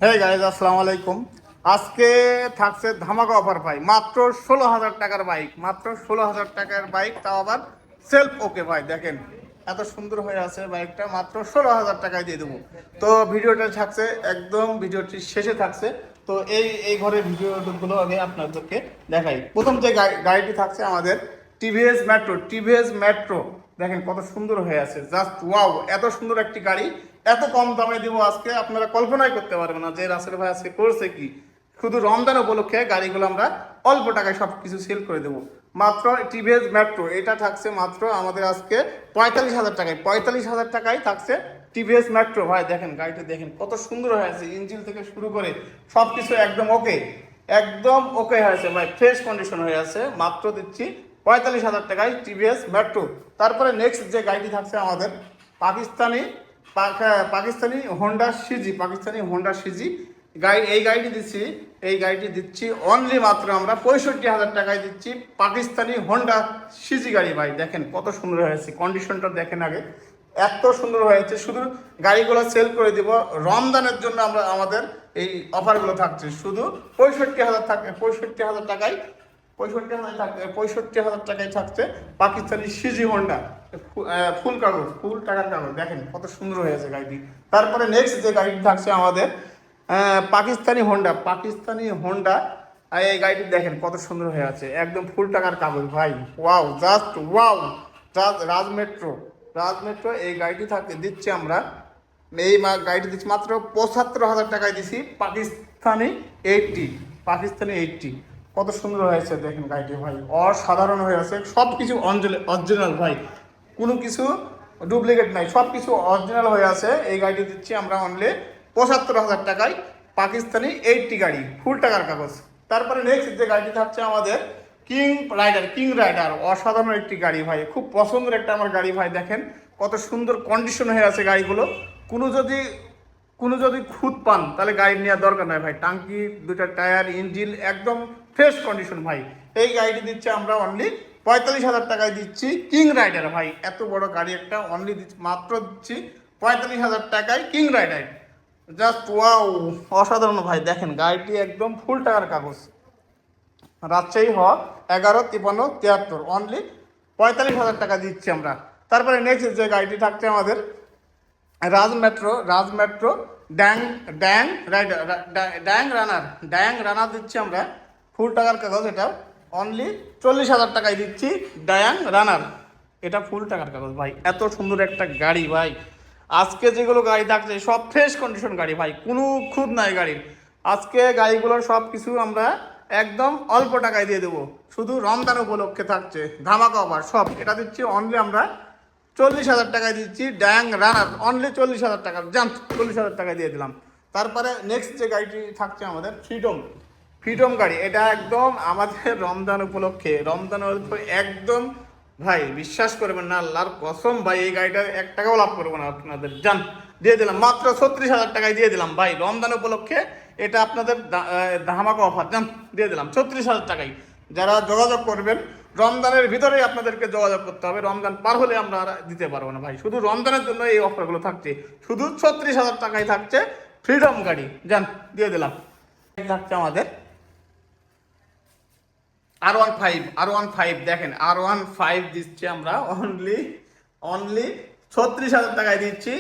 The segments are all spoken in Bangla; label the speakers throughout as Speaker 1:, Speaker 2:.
Speaker 1: হ্যাঁ গাইজ, আসসালামু আলাইকুম। আজকে থাকছে ধামাকা অফার ভাই, মাত্র 16,000 টাকার বাইক, মাত্র 16,000 টাকার বাইক, তাও আবার সেলফ ওকে ভাই। দেখেন এত সুন্দর হয়ে আছে বাইকটা, মাত্র 16,000 টাকায় দিয়ে দেবো। তো ভিডিওটা থাকছে একদম, ভিডিওটি শেষে থাকছে। তো এই ঘরের ভিডিওগুলো আমি আপনাদেরকে দেখাই। প্রথম যে গাড়িটি থাকছে আমাদের টিভিএস মেট্রো, টিভিএস মেট্রো। দেখেন কত সুন্দর হয়ে আছে, জাস্ট ওয়াও! এত সুন্দর একটি গাড়ি এত কম দামে দিব আজকে, আপনারা কল্পনাই করতে পারবেন না যে রাসেল ভাই আজকে করছে কি। শুধু রমজান উপলক্ষে গাড়িগুলো আমরা অল্প টাকায় সব কিছু সেল করে দেবো। মাত্র টিভিএস মেট্রো, এটা থাকছে মাত্র আমাদের আজকে 45,000 টাকায়। 45,000 টাকায় থাকছে টিভিএস মেট্রো ভাই। দেখেন গাড়িটা দেখেন কত সুন্দর হয়েছে, ইঞ্জিন থেকে শুরু করে সব কিছু একদম ওকে, একদম ওকে হয়েছে ভাই, ফ্রেশ কন্ডিশন হয়ে আছে। মাত্র দিচ্ছি 45,000 টাকায় টিভিএস মেট্রো। তারপরে নেক্সট যে গাড়িটি থাকছে আমাদের Pakistani Pakistani Honda CG, Pakistani Honda CG গাড়ি। এই গাড়িটি দিচ্ছি অনলি মাত্র আমরা 65,000 টাকায় দিচ্ছি পাকিস্তানি হোন্ডা সিজি গাড়ি ভাই। দেখেন কত সুন্দর হয়েছে, কন্ডিশনটা দেখেন আগে, এত সুন্দর হয়েছে। শুধু গাড়িগুলো সেল করে দিব রমজানের জন্য, আমরা আমাদের এই অফারগুলো থাকছে শুধু 65,000 থাকে, 65,000 টাকায়, 65,000 টাকায় থাকছে পাকিস্তানি সিজি হোন্ডা ফুল কাগজ, ফুল টাকার কাগজ। দেখেন কত সুন্দর হয়েছে গাড়িটি। তারপরে নেক্সট যে গাড়িটি থাকছে আমাদের পাকিস্তানি হোন্ডা, পাকিস্তানি হোন্ডা। এই গাড়িটি দেখেন কত সুন্দর হয়ে আছে, একদম ফুল টাকার কাগজ ভাই। Wow, just wow! Raj metro, Raj metro এই গাড়িটি দিচ্ছি আমরা, গাড়িটি দিচ্ছি মাত্র 75,000 টাকায় দিছি পাকিস্তানি 80, পাকিস্তানি 80। কত সুন্দর হয়েছে দেখেন গাড়িটি ভাই, অসাধারণ হয়ে আছে। সব কিছু অরিজিনাল ভাই, কোনো কিছু ডুপ্লিকেট নাই, সব কিছু অরিজিনাল হয়ে আছে। এই গাড়িটি দিচ্ছি আমরা অনলি 75,000 টাকায় পাকিস্তানি 80 গাড়ি, ফুল টাকার কাগজ। তারপরে নেক্সট যে গাড়িটি থাকছে আমাদের কিং রাইডার, কিং রাইডার অসাধারণ একটি গাড়ি ভাই, খুব পছন্দের একটা আমার গাড়ি ভাই। দেখেন কত সুন্দর কন্ডিশন হয়ে আছে গাড়িগুলো। কোনো যদি কোনো যদি খুঁত পান তাহলে গাড়ি নেওয়ার দরকার নাই ভাই, টাঙ্কি, দুটা টায়ার, ইঞ্জিন একদম ফ্রেশ কন্ডিশন ভাই। এই গাড়িটি দিচ্ছি আমরা অনলি 45,000 টাকায় দিচ্ছি কিং রাইডার ভাই। এত বড় গাড়ি একটা অনলি মাত্র দিচ্ছি 45,000 টাকায় কিং রাইডার। জাস্ট ওয়াও, অসাধারণ ভাই। দেখেন গাড়িটি একদম ফুল টাকার কাগজ, রাজশাহী হ 115373, অনলি 45,000 টাকা দিচ্ছি আমরা। তারপরে নেক্সট যে গাড়িটি থাকছে আমাদের রাজ মেট্রো, রাজ মেট্রো ড্যাং ড্যাং রাইডার, ড্যাং রানার, ড্যাং রানার দিচ্ছি আমরা ফুল টাকার কাগজ। এটা অনলি 40,000 টাকায় দিচ্ছি ড্যাং রানার, এটা ফুল টাকার কাগজ ভাই। এত সুন্দর একটা গাড়ি ভাই, আজকে যেগুলো গাড়ি থাকছে সব ফ্রেশ কন্ডিশন গাড়ি ভাই, কোনো খুঁত নাই গাড়ির। আজকে গাড়িগুলোর সব কিছু আমরা একদম অল্প টাকায় দিয়ে দেবো, শুধু রমজান উপলক্ষে থাকছে ধামাকা অফার সব। এটা দিচ্ছি অনলি আমরা 40,000 টাকায় দিচ্ছি ড্যাং রানার, অনলি 40,000 টাকা, জাস্ট 40,000 টাকায় দিয়ে দিলাম। তারপরে নেক্সট যে গাড়িটি থাকছে আমাদের ফ্রিডম, ফ্রিডম গাড়ি। এটা একদম আমাদের রমজান উপলক্ষে, রমজান একদম ভাই, বিশ্বাস করবেন না আল্লাহর কসম ভাই, এই গাড়িটা 1 টাকাও লাভ করবো না আপনাদের, জান দিয়ে দিলাম মাত্র 36,000 টাকায় দিয়ে দিলাম ভাই রমজান উপলক্ষে। এটা আপনাদের ধামাকা অফার, জান দিয়ে দিলাম 36,000 টাকায়। যারা যোগাযোগ করবেন রমজানের ভিতরেই আপনাদেরকে যোগাযোগ করতে হবে, রমজান পার হলে আমরা আর দিতে পারবো না ভাই, শুধু রমজানের জন্য এই অফারগুলো থাকছে, শুধু 36,000 টাকায় থাকছে ফ্রিডম গাড়ি, জান দিয়ে দিলাম। থাকছে আমাদের R15, R15 দেখেন R15 দিচ্ছি আমরা অনলি অনলি 36,000 টাকায় দিচ্ছি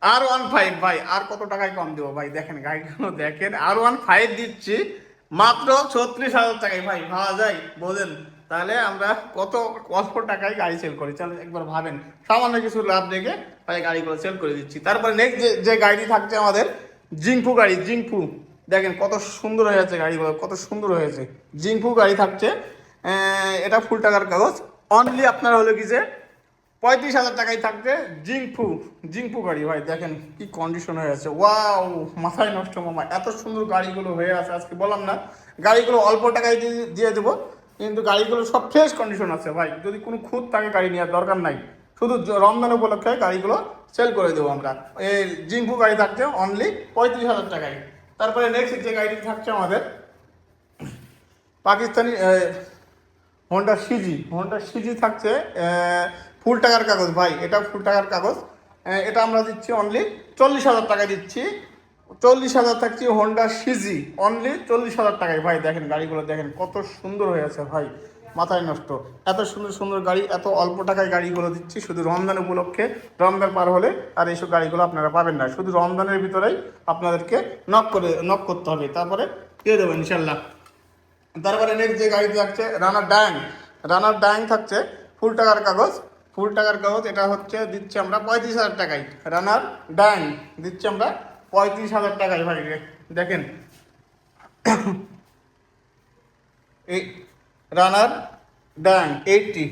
Speaker 1: R15 ভাই। আর কত টাকায় কম দেবো ভাই, দেখেন গাড়িগুলো দেখেন, R15 দিচ্ছি মাত্র 36,000 টাকায় ভাই। ভাবা যায়, বোঝেন তাহলে আমরা কত অল্প টাকায় গাড়ি সেল করি, চলো একবার ভাবেন, সামান্য কিছু লাভ রেখে ভাই গাড়িগুলো সেল করে দিচ্ছি। তারপরে নেক্সট যে গাড়িটি থাকছে আমাদের জিংফু গাড়ি, জিংফু দেখেন কত সুন্দর হয়েছে গাড়িগুলো, কত সুন্দর হয়েছে। জিংফু গাড়ি থাকছে, এটা ফুল টাকার কাগজ। অনলি আপনার হলো কি যে 35,000 টাকায় থাকবে জিংফু, জিংফু গাড়ি ভাই। দেখেন কি কন্ডিশন হয়ে আছে, ওয়াও! মাথায় নষ্ট মামা, এত সুন্দর গাড়িগুলো হয়ে আছে। আজকে বললাম না গাড়িগুলো অল্প টাকায় দিয়ে দেবো, কিন্তু গাড়িগুলো সব ফ্রেশ কন্ডিশন আছে ভাই। যদি কোনো খুঁত থাকে গাড়ি নেওয়ার দরকার নাই, শুধু রমজান উপলক্ষে গাড়িগুলো সেল করে দেবো আমরা। এই জিংফু গাড়ি থাকছে অনলি 35,000 টাকায়। তারপরে নেক্সট যে গাড়িটি থাকছে আমাদের Pakistani Honda CG, Honda CG থাকছে ফুল টাকার কাগজ ভাই, এটা ফুল টাকার কাগজ। এটা আমরা দিচ্ছি অনলি 40,000 টাকা দিচ্ছি 40,000 থাকছে হোন্ডা সিজি, অনলি 40,000 টাকায় ভাই। দেখেন গাড়িগুলো দেখেন কত সুন্দর হয়ে আছে ভাই, মাথায় নষ্ট। এত সুন্দর সুন্দর গাড়ি, এত অল্প টাকায় গাড়িগুলো দিচ্ছি শুধু রমজান উপলক্ষে। রমজান পার হলে আর এইসব গাড়িগুলো আপনারা পাবেন না, শুধু রমজানের ভিতরেই আপনাদেরকে নক করতে হবে, তারপরে দিয়ে দেবেন ইনশাল্লাহ। তারপরে নেক্সট যে গাড়ি থাকছে রানার ডায়াং। রানার ডায়াং থাকছে ফুল টাকার কাগজ, ফুল টাকার কাগজ। এটা হচ্ছে দিচ্ছি আমরা 35,000 টাকায়। রানার ডায়াং দিচ্ছি আমরা 35,000 টাকায় ভাই। দেখেন এই রানার ডায়াং 80,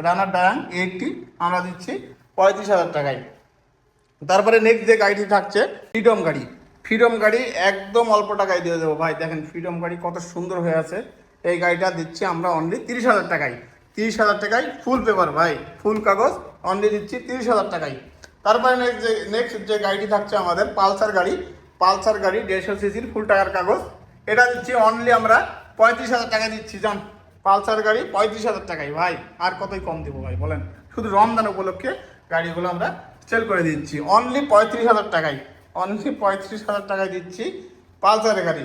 Speaker 1: রানার ডায়াং 80 আমরা দিচ্ছি 35,000 টাকায়। তারপরে নেক্সট যে গাড়িটি থাকছে ফ্রিডম গাড়ি। ফ্রিডম গাড়ি একদম অল্প টাকায় দিয়ে দেবো ভাই। দেখেন ফ্রিডম গাড়ি কত সুন্দর হয়ে আছে। এই গাড়িটা দিচ্ছি আমরা অনলি 30,000 টাকায়। 30,000 টাকায় ফুল পেপার ভাই, ফুল কাগজ, অনলি দিচ্ছি 30,000 টাকায়। তারপরে নেক্সট যে গাড়িটি থাকছে আমাদের পালসার গাড়ি। পালসার গাড়ি 150 সিসির ফুল টাকার কাগজ। এটা দিচ্ছি অনলি আমরা 35,000 টাকায় দিচ্ছি। যান, পালসার গাড়ি 35,000 টাকায় ভাই। আর কতই কম দেবো ভাই বলেন? শুধু রমজান উপলক্ষে গাড়িগুলো আমরা সেল করে দিচ্ছি অনলি 35,000 টাকায়। অনলি 35,000 টাকায় দিচ্ছি পালসারের গাড়ি।